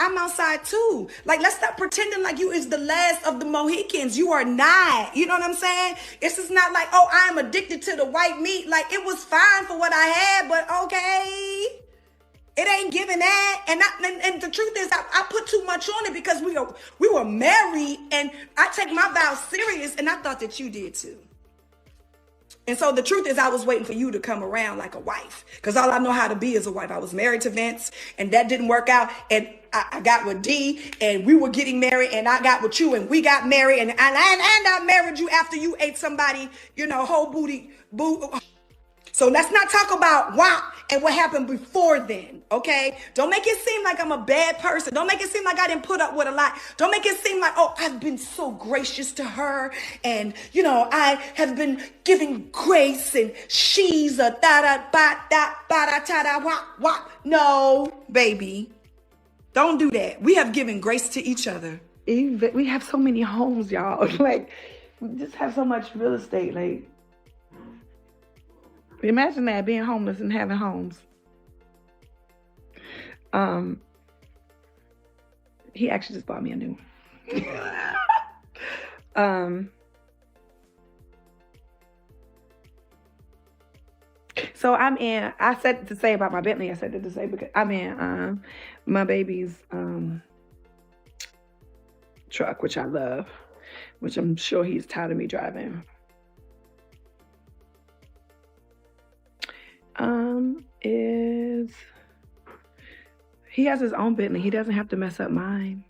I'm outside too. Like, let's stop pretending like you is the last of the Mohicans. You are not. You know what I'm saying? It's just not like, oh, I'm addicted to the white meat. Like, it was fine for what I had, but okay. It ain't giving that. And the truth is, I put too much on it because we were married, and I take my vows serious, and I thought that you did too. And so the truth is, I was waiting for you to come around like a wife, because all I know how to be is a wife. I was married to Vince, and that didn't work out. And I got with D, and we were getting married, and I got with you, and we got married, and I married you after you ate somebody, whole booty. So let's not talk about WAP and what happened before then, okay? Don't make it seem like I'm a bad person. Don't make it seem like I didn't put up with a lot. Don't make it seem like, oh, I've been so gracious to her, and, I have been giving grace, and she's a da-da-ba-da-ba-da-ta-da wop-wop. No, baby. Don't do that. We have given grace to each other. We have so many homes, y'all. Like, we just have so much real estate, like... Imagine that, being homeless and having homes. He actually just bought me a new one. So I said to say about my Bentley, because I'm in my baby's truck, which I love, which I'm sure he's tired of me driving. He has his own Bentley. He doesn't have to mess up mine.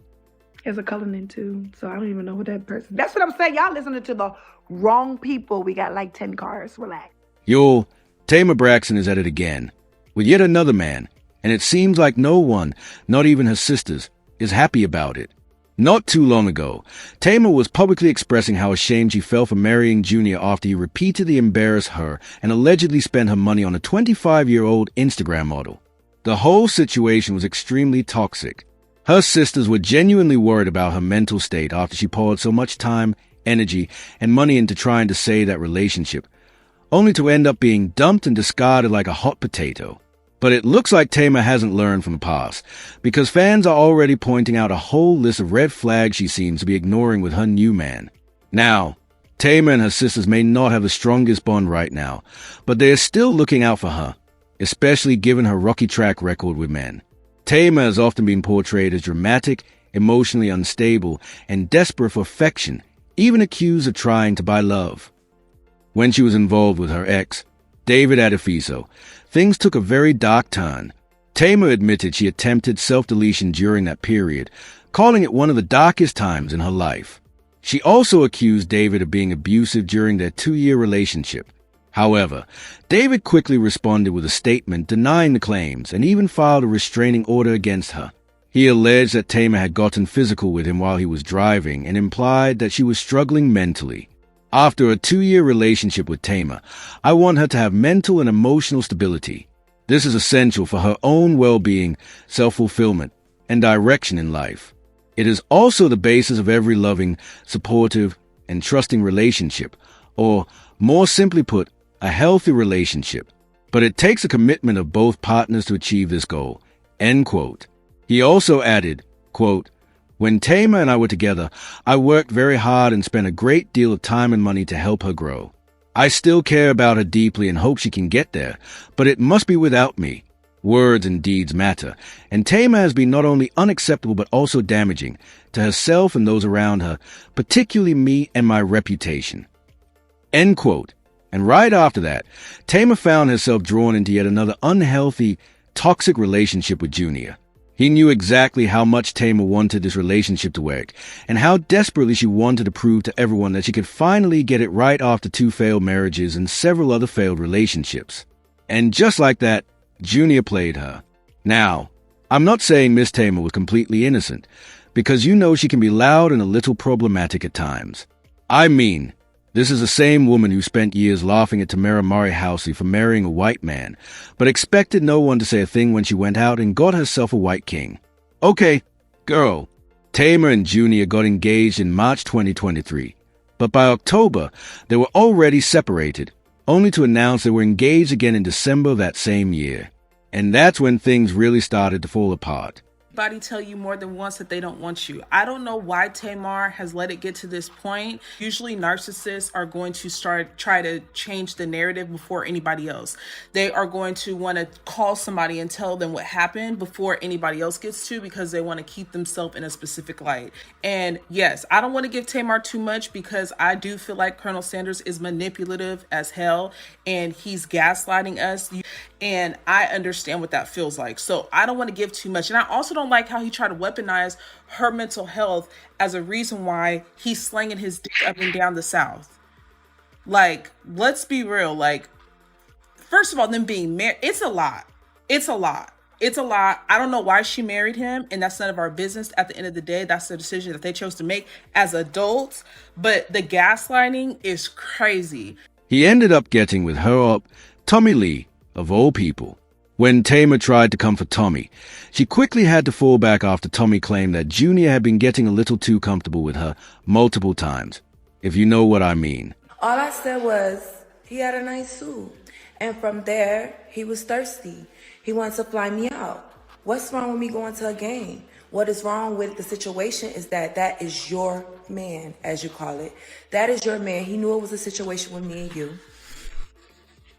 He has a Cullinan too, so I don't even know who that person. That's what I'm saying. Y'all listening to the wrong people. We got like 10 cars. Relax. Yo, Tamar Braxton is at it again with yet another man, and it seems like no one, not even her sisters, is happy about it. Not too long ago, Tamar was publicly expressing how ashamed she felt for marrying Junior after he repeatedly embarrassed her and allegedly spent her money on a 25-year-old Instagram model. The whole situation was extremely toxic. Her sisters were genuinely worried about her mental state after she poured so much time, energy, and money into trying to save that relationship, only to end up being dumped and discarded like a hot potato. But it looks like Tamar hasn't learned from the past, because fans are already pointing out a whole list of red flags she seems to be ignoring with her new man. Now, Tamar and her sisters may not have the strongest bond right now, but they are still looking out for her, especially given her rocky track record with men. Tamar has often been portrayed as dramatic, emotionally unstable, and desperate for affection, even accused of trying to buy love. When she was involved with her ex, David Adefisio, things took a very dark turn. Tamar admitted she attempted self-deletion during that period, calling it one of the darkest times in her life. She also accused David of being abusive during their 2-year relationship. However, David quickly responded with a statement denying the claims and even filed a restraining order against her. He alleged that Tamar had gotten physical with him while he was driving and implied that she was struggling mentally. After a 2-year relationship with Tamar, I want her to have mental and emotional stability. This is essential for her own well-being, self-fulfillment, and direction in life. It is also the basis of every loving, supportive, and trusting relationship, or, more simply put, a healthy relationship. But it takes a commitment of both partners to achieve this goal. End quote. He also added, quote, "When Tamar and I were together, I worked very hard and spent a great deal of time and money to help her grow. I still care about her deeply and hope she can get there, but it must be without me. Words and deeds matter, and Tamar has been not only unacceptable but also damaging to herself and those around her, particularly me and my reputation." End quote. And right after that, Tamar found herself drawn into yet another unhealthy, toxic relationship with Junior. He knew exactly how much Tamar wanted this relationship to work, and how desperately she wanted to prove to everyone that she could finally get it right after 2 failed marriages and several other failed relationships. And just like that, Junior played her. Now, I'm not saying Miss Tamar was completely innocent, because you know she can be loud and a little problematic at times. I mean, this is the same woman who spent years laughing at Tamara Murray-Housey for marrying a white man, but expected no one to say a thing when she went out and got herself a white king. Okay, girl, Tamar and Junior got engaged in March 2023, but by October, they were already separated, only to announce they were engaged again in December of that same year. And that's when things really started to fall apart. anybody tell you more than once that they don't want you. I don't know why Tamar has let it get to this point. Usually narcissists are going to try to change the narrative before anybody else. They are going to want to call somebody and tell them what happened before anybody else gets to, because they want to keep themselves in a specific light. And yes, I don't want to give Tamar too much, because I do feel like Colonel Sanders is manipulative as hell and he's gaslighting us. And I understand what that feels like. So I don't want to give too much. And I also don't like how he tried to weaponize her mental health as a reason why he's slinging his dick up and down the South. Like, let's be real. Like, first of all, them being married, it's a lot. It's a lot. It's a lot. I don't know why she married him, and that's none of our business. At the end of the day, that's the decision that they chose to make as adults. But the gaslighting is crazy. He ended up getting with her up, Tommy Lee, of all people. When Tamar tried to comfort Tommy, she quickly had to fall back after Tommy claimed that Junior had been getting a little too comfortable with her multiple times, if you know what I mean. All I said was he had a nice suit. And from there, he was thirsty. He wanted to fly me out. What's wrong with me going to a game? What is wrong with the situation is that is your man, as you call it. That is your man. He knew it was a situation with me and you.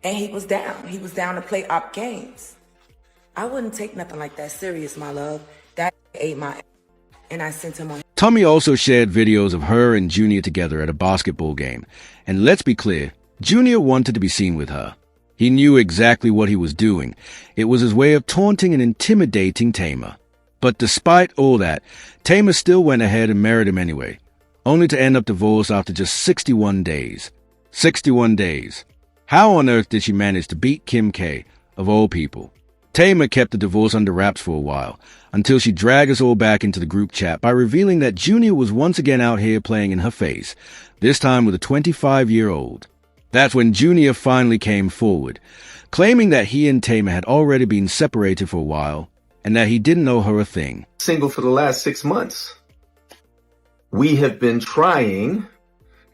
And he was down. He was down to play op games. I wouldn't take nothing like that serious, my love. That ate my... And I sent him on... Tommy also shared videos of her and Junior together at a basketball game. And let's be clear, Junior wanted to be seen with her. He knew exactly what he was doing. It was his way of taunting and intimidating Tamar. But despite all that, Tamar still went ahead and married him anyway, only to end up divorced after just 61 days. 61 days. How on earth did she manage to beat Kim K, of all people? Tamar kept the divorce under wraps for a while, until she dragged us all back into the group chat by revealing that Junior was once again out here playing in her face, this time with a 25-year-old. That's when Junior finally came forward, claiming that he and Tamar had already been separated for a while, and that he didn't know her a thing. Single for the last 6 months. We have been trying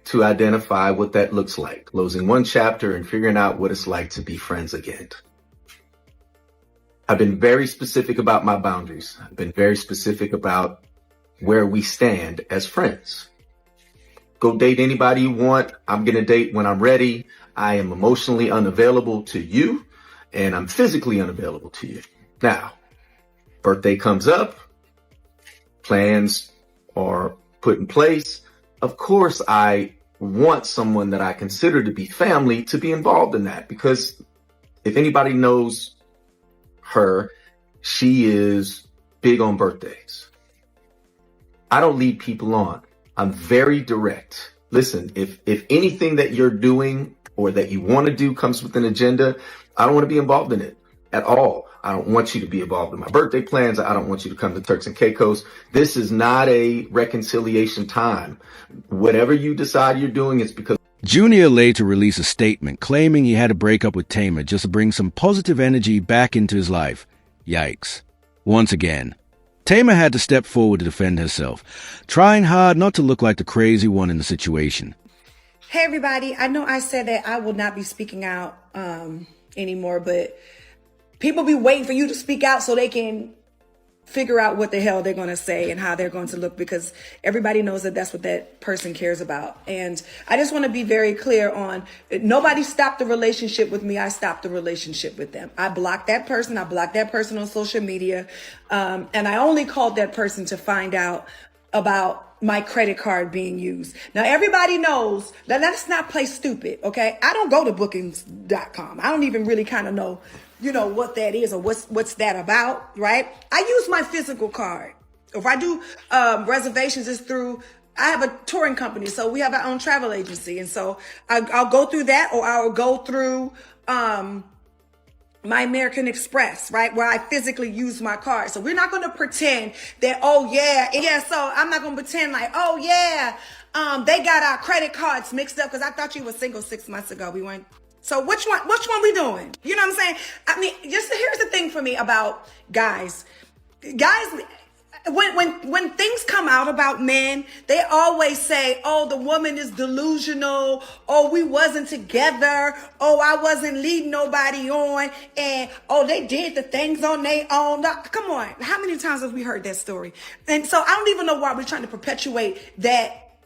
to identify what that looks like, closing one chapter and figuring out what it's like to be friends again. I've been very specific about my boundaries. I've been very specific about where we stand as friends. Go date anybody you want. I'm going to date when I'm ready. I am emotionally unavailable to you, and I'm physically unavailable to you. Now, birthday comes up, plans are put in place. Of course, I want someone that I consider to be family to be involved in that, because if anybody knows her, she is big on birthdays. I don't lead people on. I'm very direct. Listen, if anything that you're doing or that you want to do comes with an agenda, I don't want to be involved in it at all. I don't want you to be involved in my birthday plans. I don't want you to come to Turks and Caicos. This is not a reconciliation time. Whatever you decide you're doing, it's because... Junior later released a statement claiming he had to break up with Tamar just to bring some positive energy back into his life. Yikes. Once again, Tamar had to step forward to defend herself, trying hard not to look like the crazy one in the situation. Hey everybody, I know I said that I will not be speaking out anymore, but people be waiting for you to speak out so they can figure out what the hell they're going to say and how they're going to look, because everybody knows that that's what that person cares about. And I just want to be very clear on, nobody stopped the relationship with me. I stopped the relationship with them. I blocked that person. I blocked that person on social media. And I only called that person to find out about my credit card being used. Now, everybody knows that let's not play stupid. Okay. I don't go to bookings.com. I don't even really kind of know, what that is or what's that about, right? I use my physical card. If I do reservations, it's through, I have a touring company, so we have our own travel agency. And so I'll go through that, or I'll go through my American Express, right? Where I physically use my card. So we're not going to pretend that, so I'm not going to pretend like, they got our credit cards mixed up, because I thought you were single 6 months ago. We weren't. So which one we doing? You know what I'm saying? I mean, just here's the thing for me about guys. Guys, when things come out about men, they always say, oh, the woman is delusional. Oh, we wasn't together. Oh, I wasn't leading nobody on. And, oh, they did the things on their own. Come on. How many times have we heard that story? And so I don't even know why we're trying to perpetuate that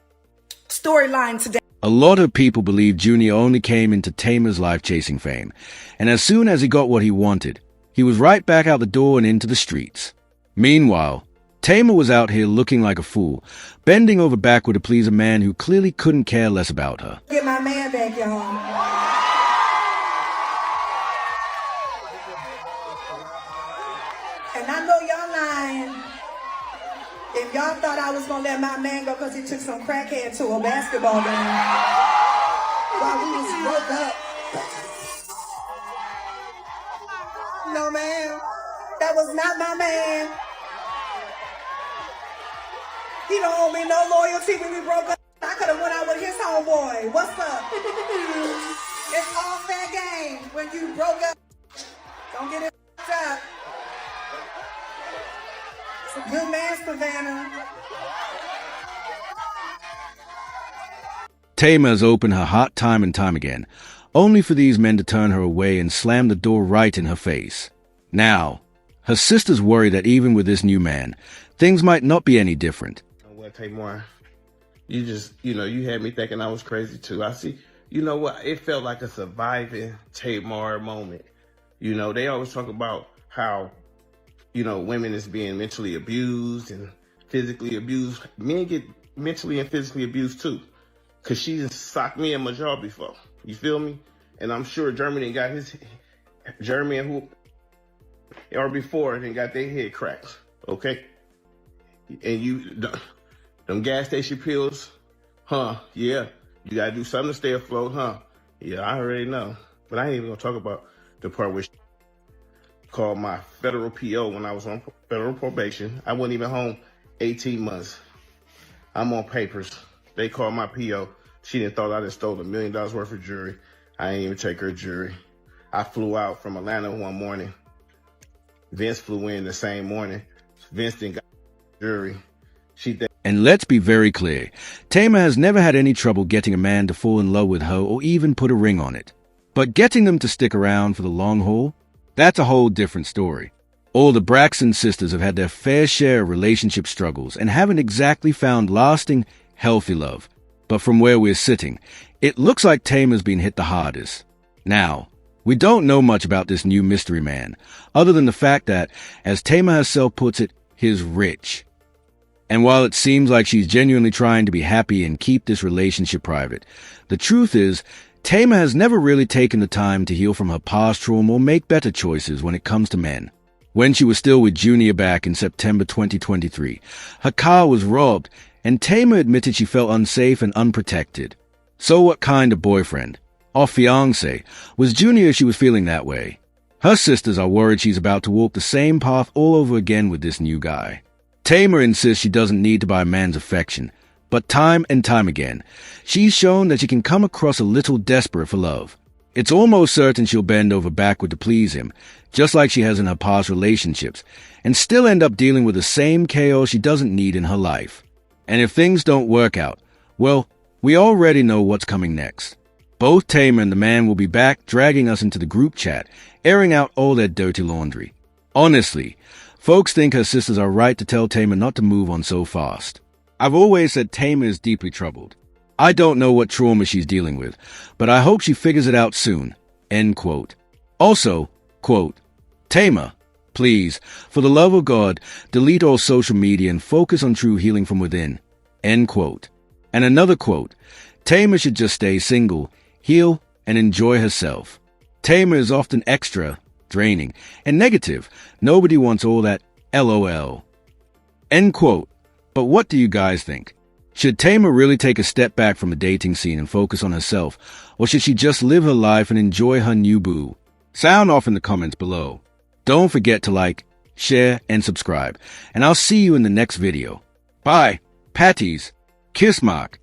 storyline today. A lot of people believe Junior only came into Tamar's life-chasing fame. And as soon as he got what he wanted, he was right back out the door and into the streets. Meanwhile, Tamar was out here looking like a fool, bending over backward to please a man who clearly couldn't care less about her. Get my man back, y'all. And I know y'all lying. If y'all thought I was going to let my man go because he took some crackhead to a basketball game while we was broke up. No, man. That was not my man. He don't owe me no loyalty when we broke up. I could have went out with his homeboy. What's up? It's all fair game when you broke up. Don't get it up. It's a good man, Savannah. Tamar has opened her heart time and time again, only for these men to turn her away and slam the door right in her face. Now, her sisters worry that even with this new man, things might not be any different. Well, Tamar, you had me thinking I was crazy too. I see, you know what? It felt like a surviving Tamar moment. You know, they always talk about how, women is being mentally abused and physically abused. Men get mentally and physically abused too. Cause she just socked me in my jaw before. You feel me? And I'm sure Jeremy got before and got their head cracked. Okay? And them gas station pills, yeah, you gotta do something to stay afloat, Yeah, I already know. But I ain't even gonna talk about the part where she called my federal PO when I was on federal probation. I wasn't even home 18 months. I'm on papers. They called my PO. She didn't thought I just stole $1 million worth of jewelry. I ain't even take her jewelry. I flew out from Atlanta one morning. Vince flew in the same morning. Vince didn't got jewelry. And let's be very clear, Tamar has never had any trouble getting a man to fall in love with her or even put a ring on it. But getting them to stick around for the long haul, that's a whole different story. All the Braxton sisters have had their fair share of relationship struggles and haven't exactly found lasting, healthy love. But from where we're sitting, it looks like Tamar's been hit the hardest. Now, we don't know much about this new mystery man, other than the fact that, as Tamar herself puts it, he's rich. And while it seems like she's genuinely trying to be happy and keep this relationship private, the truth is, Tamar has never really taken the time to heal from her past trauma or make better choices when it comes to men. When she was still with Junior back in September 2023, her car was robbed, and Tamar admitted she felt unsafe and unprotected. So what kind of boyfriend, or fiancé, was Junior if she was feeling that way? Her sisters are worried she's about to walk the same path all over again with this new guy. Tamar insists she doesn't need to buy a man's affection, but time and time again, she's shown that she can come across a little desperate for love. It's almost certain she'll bend over backward to please him, just like she has in her past relationships, and still end up dealing with the same chaos she doesn't need in her life. And if things don't work out, well, we already know what's coming next. Both Tamar and the man will be back dragging us into the group chat, airing out all their dirty laundry. Honestly, folks think her sisters are right to tell Tamar not to move on so fast. I've always said Tamar is deeply troubled. I don't know what trauma she's dealing with, but I hope she figures it out soon. End quote. Also, quote, Tamar, please, for the love of God, delete all social media and focus on true healing from within. End quote. And another quote, Tamar should just stay single, heal, and enjoy herself. Tamar is often extra, draining, and negative. Nobody wants all that LOL. End quote. But what do you guys think? Should Tamar really take a step back from the dating scene and focus on herself, or should she just live her life and enjoy her new boo? Sound off in the comments below. Don't forget to like, share, and subscribe, and I'll see you in the next video. Bye, Patties, kiss mark.